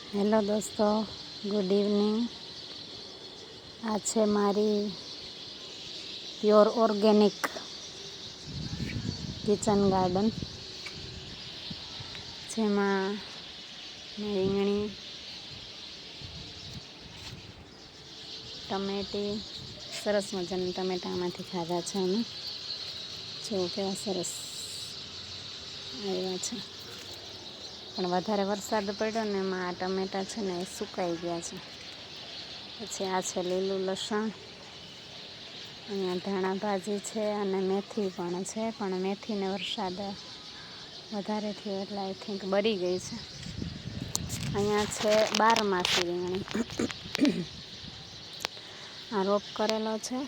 Hello દોસ્તો, good evening. આ છે મારી પ્યોર ઓર્ગેનિક કિચન ગાર્ડન, જેમાં રીંગણી, ટમેટી, સરસ મજાના ટમેટામાંથી ખાધા છે અમે. જો કેવા સરસ આવ્યા છે, પણ વધારે વરસાદ પડ્યો ને એમાં આ ટમેટા છે ને એ સુકાઈ ગયા છે. પછી આ છે લીલું લસણ, અહીંયા ધાણા ભાજી છે અને મેથી પણ છે, પણ મેથીને વરસાદ વધારે થયો એટલે આઈ થિંક બળી ગઈ છે. અહીંયા છે 12 માસી રીંગણી, આ રોપ કરેલો છે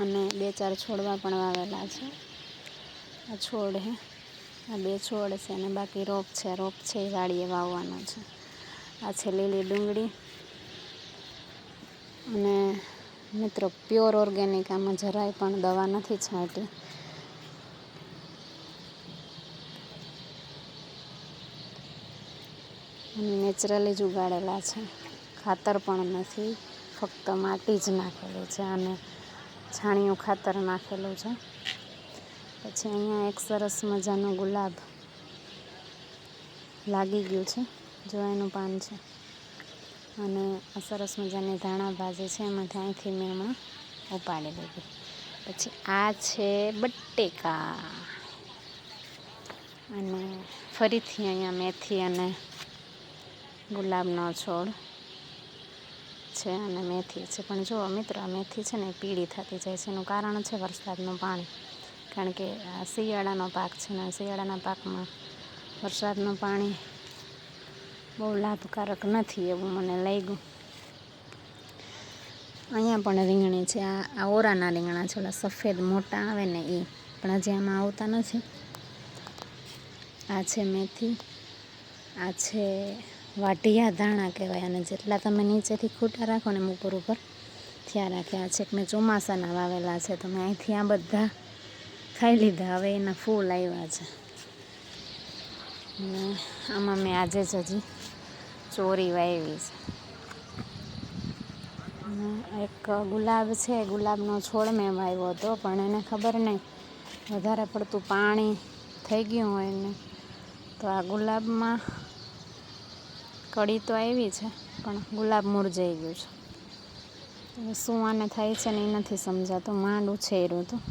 અને 2-4 છોડવા પણ વાવેલા છે. આ છોડ હે, આ 2 છોડ છે અને બાકી રોપ છે એ વાડીએ વાવવાનો છે. આ છે લીલી ડુંગળી. અને મિત્રો, પ્યોર ઓર્ગેનિક, આમાં જરાય પણ દવા નથી છાંટી. નેચરલી જ ઉગાડેલા છે, ખાતર પણ નથી, ફક્ત માટી જ નાખેલી છે અને છાણિયું ખાતર નાખેલું છે. પછી અહીંયા એક સરસ મજાનું ગુલાબ લાગી ગયું છે, જો એનું પાન છે. અને આ સરસ મજાની ધાણા ભાજી છે, એમાંથી અહીંથી મેં હમણાં ઉપાડી લીધી. પછી આ છે બટેકા, અને ફરીથી અહીંયા મેથી અને ગુલાબનો છોડ છે અને મેથી છે. પણ જો મિત્રો, આ મેથી છે ને એ પીળી થતી જાય છે. એનું કારણ છે વરસાદનું પાણી, કારણ કે આ શિયાળાનો પાક છે ને શિયાળાના પાકમાં વરસાદનું પાણી બહુ લાભકારક નથી એવું મને લાગ્યું. અહીંયા પણ રીંગણી છે, આ ઓરાના રીંગણા છે, ઓલા સફેદ મોટા આવે ને એ, પણ હજી આમાં આવતા નથી. આ છે મેથી, આ છે વાઢિયા ધાણા કહેવાય, અને જેટલા તમે નીચેથી ખૂટા રાખો ને ઉપર થયા રાખે. આ છે મેં ચોમાસાના વાવેલા છે, તો મેં અહીંથી આ બધા ખાઈ લીધા, હવે એના ફૂલ આવ્યા છે. અને આમાં મેં આજે જ હજી ચોરી વાવી છે. એક ગુલાબ છે, ગુલાબનો છોડ મેં વાવ્યો હતો, પણ એને ખબર નહીં, વધારે પડતું પાણી થઈ ગયું હોય ને તો આ ગુલાબમાં કળી તો આવી છે, પણ ગુલાબ મુરઝાઈ ગયું છે. હવે શું આને થાય છે ને એ નથી સમજાતું. માંડ ઉછેર્યું હતું,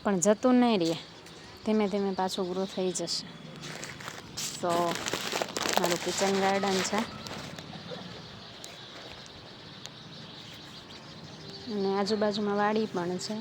પણ જતું નહીં રહે, ધીમે ધીમે પાછું ગ્રો થઈ જશે. તો મારું કિચન ગાર્ડન છે, અને આજુબાજુમાં વાડી પણ છે.